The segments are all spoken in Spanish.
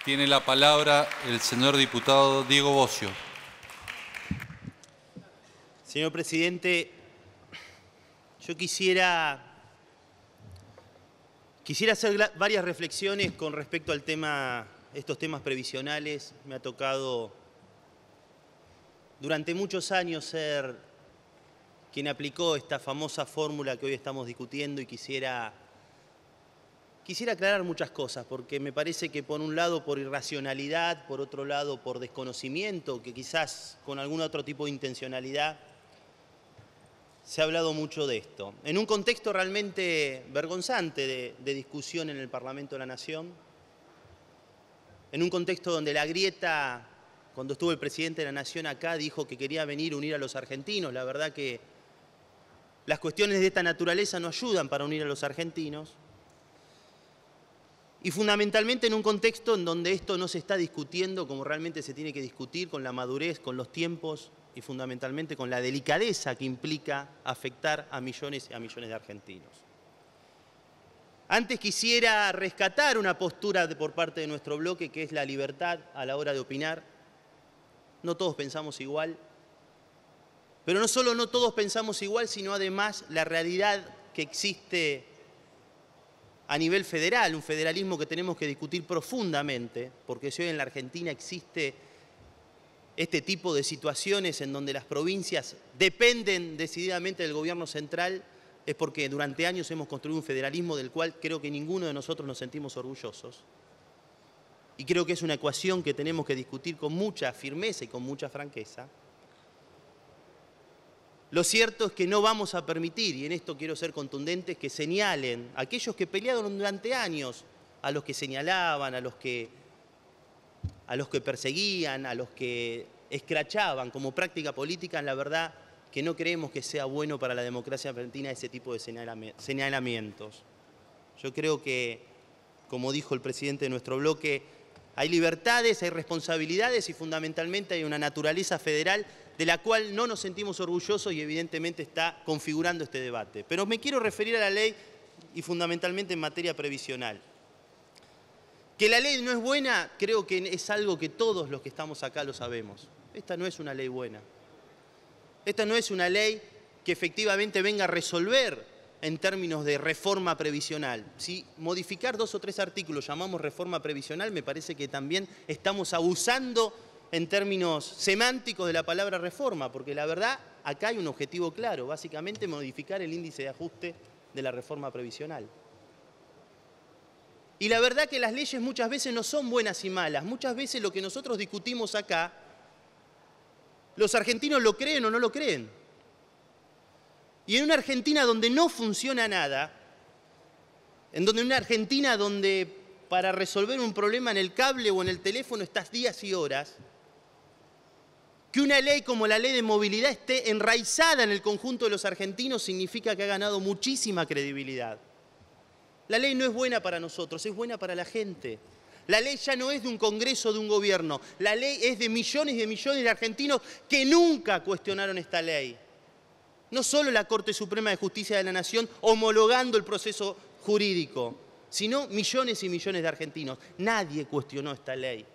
Tiene la palabra el señor diputado Diego Bocio. Señor presidente, yo quisiera hacer varias reflexiones con respecto al estos temas previsionales. Me ha tocado durante muchos años ser quien aplicó esta famosa fórmula que hoy estamos discutiendo y quisiera aclarar muchas cosas, porque me parece que por un lado por irracionalidad, por otro lado por desconocimiento, que quizás con algún otro tipo de intencionalidad, se ha hablado mucho de esto. En un contexto realmente vergonzante de discusión en el Parlamento de la Nación, en un contexto donde la grieta, cuando estuvo el presidente de la Nación acá, dijo que quería venir a unir a los argentinos. La verdad que las cuestiones de esta naturaleza no ayudan para unir a los argentinos. Y fundamentalmente en un contexto en donde esto no se está discutiendo como realmente se tiene que discutir, con la madurez, con los tiempos y fundamentalmente con la delicadeza que implica afectar a millones y a millones de argentinos. Antes quisiera rescatar una postura por parte de nuestro bloque, que es la libertad a la hora de opinar. No todos pensamos igual, pero no solo no todos pensamos igual, sino además la realidad que existe a nivel federal, un federalismo que tenemos que discutir profundamente, porque si hoy en la Argentina existe este tipo de situaciones en donde las provincias dependen decididamente del gobierno central, es porque durante años hemos construido un federalismo del cual creo que ninguno de nosotros nos sentimos orgullosos. Y creo que es una ecuación que tenemos que discutir con mucha firmeza y con mucha franqueza. Lo cierto es que no vamos a permitir, y en esto quiero ser contundentes, que señalen a aquellos que pelearon durante años, a los que señalaban, a los que perseguían, a los que escrachaban como práctica política. La verdad que no creemos que sea bueno para la democracia argentina ese tipo de señalamientos. Yo creo que, como dijo el presidente de nuestro bloque, hay libertades, hay responsabilidades y fundamentalmente hay una naturaleza federal de la cual no nos sentimos orgullosos y evidentemente está configurando este debate. Pero me quiero referir a la ley y fundamentalmente en materia previsional. Que la ley no es buena, creo que es algo que todos los que estamos acá lo sabemos. Esta no es una ley buena. Esta no es una ley que efectivamente venga a resolver en términos de reforma previsional. Si modificar 2 o 3 artículos llamamos reforma previsional, me parece que también estamos abusando en términos semánticos de la palabra reforma, porque la verdad acá hay un objetivo claro, básicamente modificar el índice de ajuste de la reforma previsional. Y la verdad que las leyes muchas veces no son buenas y malas. Muchas veces lo que nosotros discutimos acá, los argentinos lo creen o no lo creen. Y en una Argentina donde no funciona nada, en una Argentina donde para resolver un problema en el cable o en el teléfono estás días y horas, que una ley como la ley de movilidad esté enraizada en el conjunto de los argentinos significa que ha ganado muchísima credibilidad. La ley no es buena para nosotros, es buena para la gente. La ley ya no es de un Congreso, de un gobierno. La ley es de millones y de millones de argentinos que nunca cuestionaron esta ley. No solo la Corte Suprema de Justicia de la Nación homologando el proceso jurídico, sino millones y millones de argentinos. Nadie cuestionó esta ley.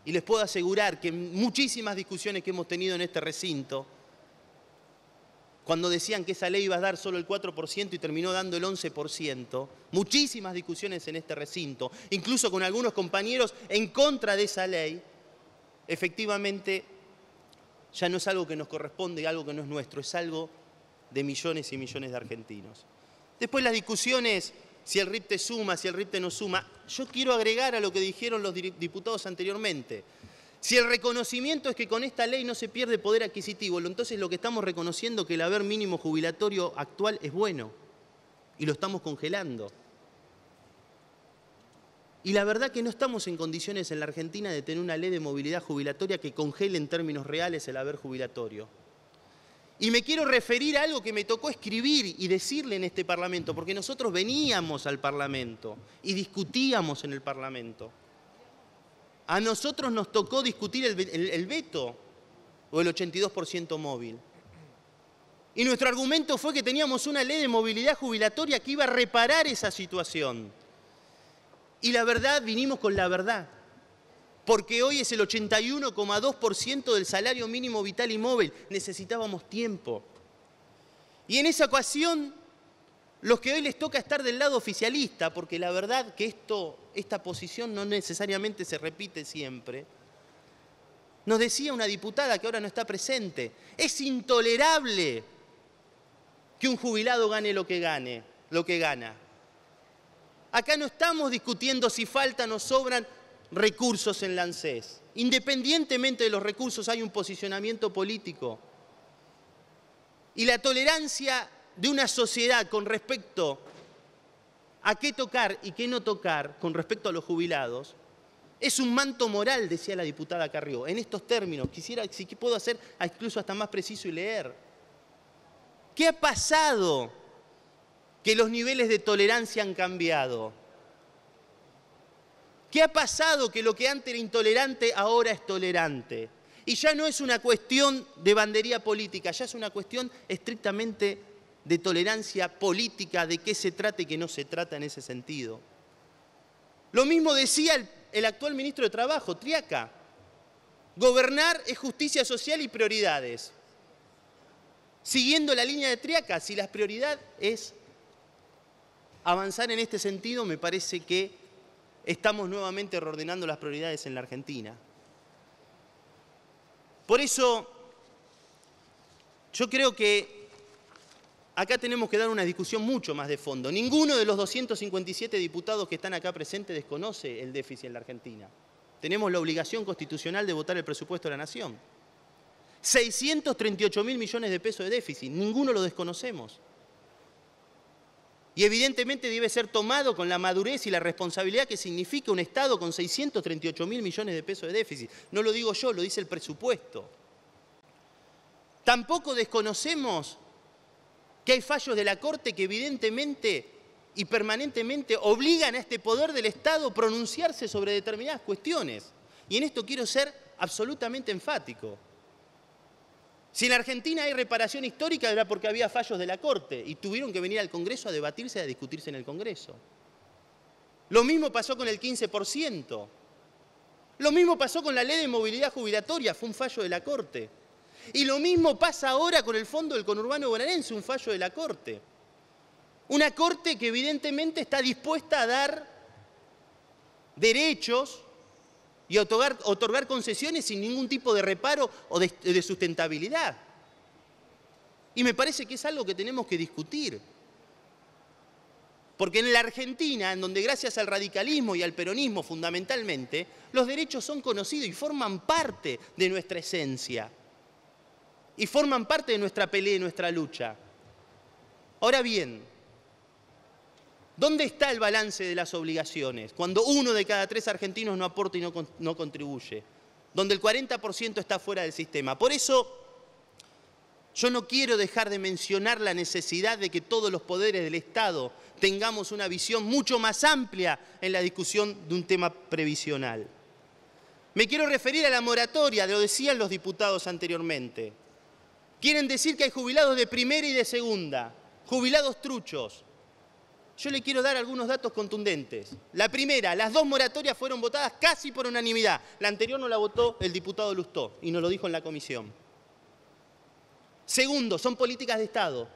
Y les puedo asegurar que en muchísimas discusiones que hemos tenido en este recinto, cuando decían que esa ley iba a dar solo el 4% y terminó dando el 11%, muchísimas discusiones en este recinto, incluso con algunos compañeros en contra de esa ley, efectivamente ya no es algo que nos corresponde, algo que no es nuestro, es algo de millones y millones de argentinos. Después las discusiones, si el RIPTE suma, si el RIPTE no suma, yo quiero agregar a lo que dijeron los diputados anteriormente. Si el reconocimiento es que con esta ley no se pierde poder adquisitivo, entonces lo que estamos reconociendo es que el haber mínimo jubilatorio actual es bueno y lo estamos congelando. Y la verdad que no estamos en condiciones en la Argentina de tener una ley de movilidad jubilatoria que congele en términos reales el haber jubilatorio. Y me quiero referir a algo que me tocó escribir y decirle en este Parlamento, porque nosotros veníamos al Parlamento y discutíamos en el Parlamento. A nosotros nos tocó discutir el veto o el 82% móvil. Y nuestro argumento fue que teníamos una ley de movilidad jubilatoria que iba a reparar esa situación. Y la verdad, vinimos con la verdad. Porque hoy es el 81,2% del salario mínimo vital y móvil. Necesitábamos tiempo. Y en esa ocasión, los que hoy les toca estar del lado oficialista, porque la verdad que esta posición no necesariamente se repite siempre, nos decía una diputada que ahora no está presente, es intolerable que un jubilado gane lo que gana. Acá no estamos discutiendo si faltan o sobran recursos en la ANSES. Independientemente de los recursos hay un posicionamiento político. Y la tolerancia de una sociedad con respecto a qué tocar y qué no tocar con respecto a los jubilados es un manto moral, decía la diputada Carrió. En estos términos, quisiera, si puedo hacer incluso hasta más preciso y leer. ¿Qué ha pasado que los niveles de tolerancia han cambiado? ¿Qué ha pasado que lo que antes era intolerante ahora es tolerante? Y ya no es una cuestión de bandería política, ya es una cuestión estrictamente de tolerancia política, de qué se trata y qué no se trata en ese sentido. Lo mismo decía el actual ministro de Trabajo, Triaca. Gobernar es justicia social y prioridades. Siguiendo la línea de Triaca, si la prioridad es avanzar en este sentido, me parece que estamos nuevamente reordenando las prioridades en la Argentina. Por eso, yo creo que acá tenemos que dar una discusión mucho más de fondo. Ninguno de los 257 diputados que están acá presentes desconoce el déficit en la Argentina. Tenemos la obligación constitucional de votar el presupuesto de la Nación. 638.000 millones de pesos de déficit, ninguno lo desconocemos. Y evidentemente debe ser tomado con la madurez y la responsabilidad que significa un Estado con 638.000 millones de pesos de déficit. No lo digo yo, lo dice el presupuesto. Tampoco desconocemos que hay fallos de la Corte que evidentemente y permanentemente obligan a este poder del Estado a pronunciarse sobre determinadas cuestiones. Y en esto quiero ser absolutamente enfático. Si en Argentina hay reparación histórica era porque había fallos de la Corte y tuvieron que venir al Congreso a debatirse, a discutirse en el Congreso. Lo mismo pasó con el 15%. Lo mismo pasó con la ley de movilidad jubilatoria, fue un fallo de la Corte. Y lo mismo pasa ahora con el Fondo del Conurbano Bonaerense, un fallo de la Corte. Una Corte que evidentemente está dispuesta a dar derechos y otorgar concesiones sin ningún tipo de reparo o de sustentabilidad. Y me parece que es algo que tenemos que discutir. Porque en la Argentina, en donde gracias al radicalismo y al peronismo fundamentalmente, los derechos son conocidos y forman parte de nuestra esencia. Y forman parte de nuestra pelea y nuestra lucha. Ahora bien, ¿dónde está el balance de las obligaciones? Cuando 1 de cada 3 argentinos no aporta y no contribuye. Donde el 40% está fuera del sistema. Por eso, yo no quiero dejar de mencionar la necesidad de que todos los poderes del Estado tengamos una visión mucho más amplia en la discusión de un tema previsional. Me quiero referir a la moratoria, lo decían los diputados anteriormente. Quieren decir que hay jubilados de primera y de segunda, jubilados truchos. Yo le quiero dar algunos datos contundentes. La primera, las 2 moratorias fueron votadas casi por unanimidad. La anterior no la votó el diputado Lustó y nos lo dijo en la comisión. Segundo, son políticas de Estado.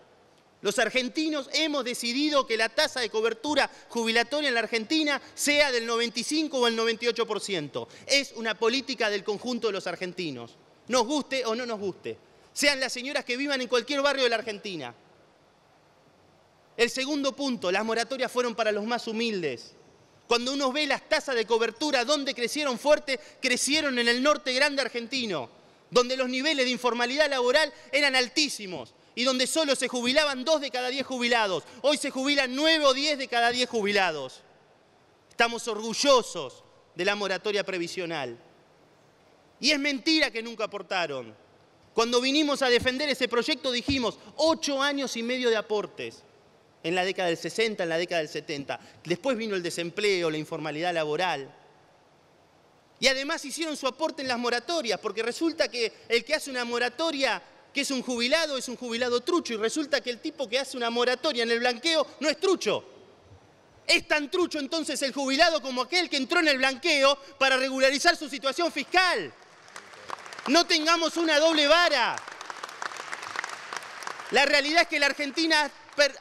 Los argentinos hemos decidido que la tasa de cobertura jubilatoria en la Argentina sea del 95 o el 98%. Es una política del conjunto de los argentinos. Nos guste o no nos guste. Sean las señoras que vivan en cualquier barrio de la Argentina. El segundo punto, las moratorias fueron para los más humildes. Cuando uno ve las tasas de cobertura, ¿dónde crecieron fuerte? Crecieron en el norte grande argentino, donde los niveles de informalidad laboral eran altísimos y donde solo se jubilaban 2 de cada 10 jubilados. Hoy se jubilan 9 o 10 de cada 10 jubilados. Estamos orgullosos de la moratoria previsional. Y es mentira que nunca aportaron. Cuando vinimos a defender ese proyecto dijimos 8 años y medio de aportes. En la década del 60, en la década del 70. Después vino el desempleo, la informalidad laboral. Y además hicieron su aporte en las moratorias, porque resulta que el que hace una moratoria, que es un jubilado trucho, y resulta que el tipo que hace una moratoria en el blanqueo no es trucho. ¿Es tan trucho entonces el jubilado como aquel que entró en el blanqueo para regularizar su situación fiscal? No tengamos una doble vara. La realidad es que la Argentina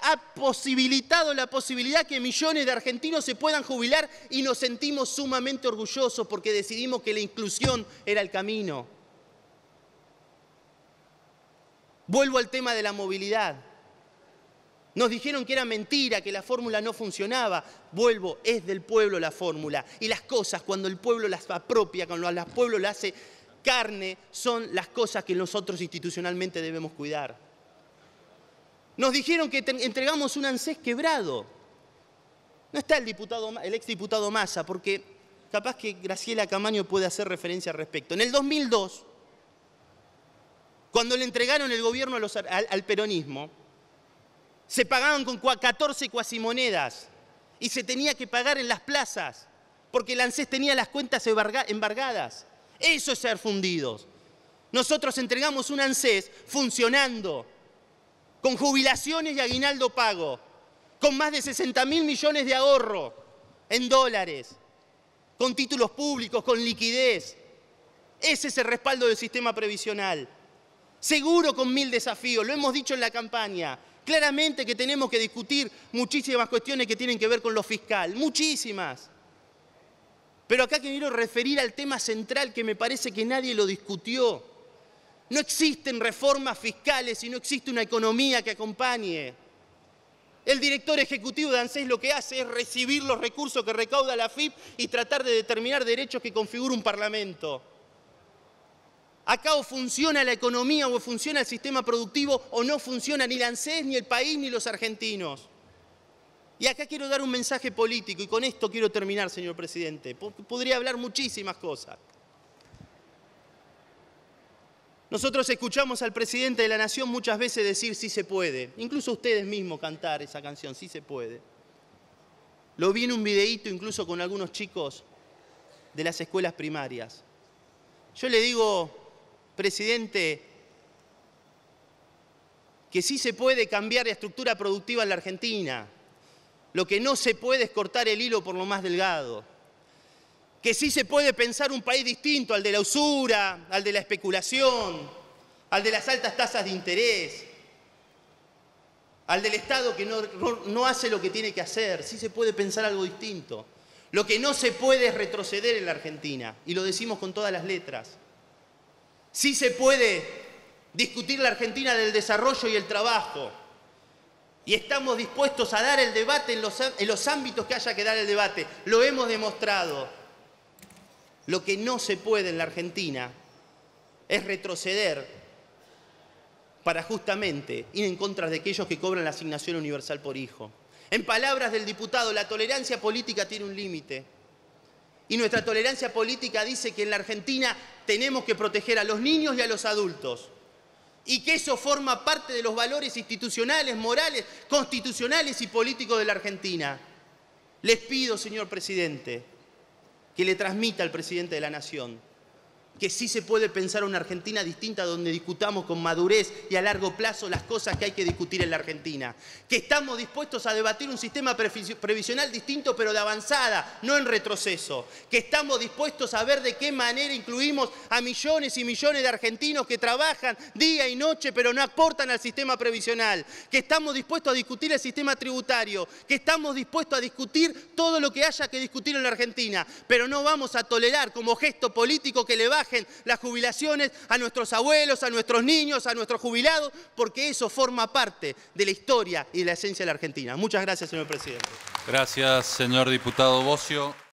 ha posibilitado la posibilidad que millones de argentinos se puedan jubilar y nos sentimos sumamente orgullosos porque decidimos que la inclusión era el camino. Vuelvo al tema de la movilidad. Nos dijeron que era mentira, que la fórmula no funcionaba. Vuelvo, es del pueblo la fórmula. Y las cosas, cuando el pueblo las apropia, cuando el pueblo las hace carne, son las cosas que nosotros institucionalmente debemos cuidar. Nos dijeron que entregamos un ANSES quebrado. No está el exdiputado Massa, porque capaz que Graciela Camaño puede hacer referencia al respecto. En el 2002, cuando le entregaron el gobierno al peronismo, se pagaban con 14 cuasimonedas y se tenía que pagar en las plazas, porque el ANSES tenía las cuentas embargadas. Eso es ser fundidos. Nosotros entregamos un ANSES funcionando, con jubilaciones y aguinaldo pago, con más de 60.000 millones de ahorro en dólares, con títulos públicos, con liquidez. Ese es el respaldo del sistema previsional. Seguro con 1000 desafíos, lo hemos dicho en la campaña. Claramente que tenemos que discutir muchísimas cuestiones que tienen que ver con lo fiscal, muchísimas. Pero acá quiero referir al tema central que me parece que nadie lo discutió. No existen reformas fiscales y no existe una economía que acompañe. El director ejecutivo de ANSES lo que hace es recibir los recursos que recauda la AFIP y tratar de determinar derechos que configura un parlamento. Acá o funciona la economía o funciona el sistema productivo o no funciona ni la ANSES, ni el país, ni los argentinos. Y acá quiero dar un mensaje político y con esto quiero terminar, señor presidente. Podría hablar muchísimas cosas. Nosotros escuchamos al presidente de la Nación muchas veces decir sí se puede. Incluso ustedes mismos cantar esa canción, sí se puede. Lo vi en un videíto incluso con algunos chicos de las escuelas primarias. Yo le digo, presidente, que sí se puede cambiar la estructura productiva en la Argentina. Lo que no se puede es cortar el hilo por lo más delgado. Que sí se puede pensar un país distinto al de la usura, al de la especulación, al de las altas tasas de interés, al del Estado que no hace lo que tiene que hacer. Sí se puede pensar algo distinto. Lo que no se puede es retroceder en la Argentina, y lo decimos con todas las letras. Sí se puede discutir la Argentina del desarrollo y el trabajo, y estamos dispuestos a dar el debate en los ámbitos que haya que dar el debate. Lo hemos demostrado. Lo que no se puede en la Argentina es retroceder para justamente ir en contra de aquellos que cobran la asignación universal por hijo. En palabras del diputado, la tolerancia política tiene un límite. Y nuestra tolerancia política dice que en la Argentina tenemos que proteger a los niños y a los adultos. Y que eso forma parte de los valores institucionales, morales, constitucionales y políticos de la Argentina. Les pido, señor presidente, que le transmita al presidente de la Nación que sí se puede pensar una Argentina distinta donde discutamos con madurez y a largo plazo las cosas que hay que discutir en la Argentina. Que estamos dispuestos a debatir un sistema previsional distinto pero de avanzada, no en retroceso. Que estamos dispuestos a ver de qué manera incluimos a millones y millones de argentinos que trabajan día y noche pero no aportan al sistema previsional. Que estamos dispuestos a discutir el sistema tributario. Que estamos dispuestos a discutir todo lo que haya que discutir en la Argentina. Pero no vamos a tolerar como gesto político que le bajen las jubilaciones a nuestros abuelos, a nuestros niños, a nuestros jubilados, porque eso forma parte de la historia y de la esencia de la Argentina. Muchas gracias, señor presidente. Gracias, señor diputado Bossio.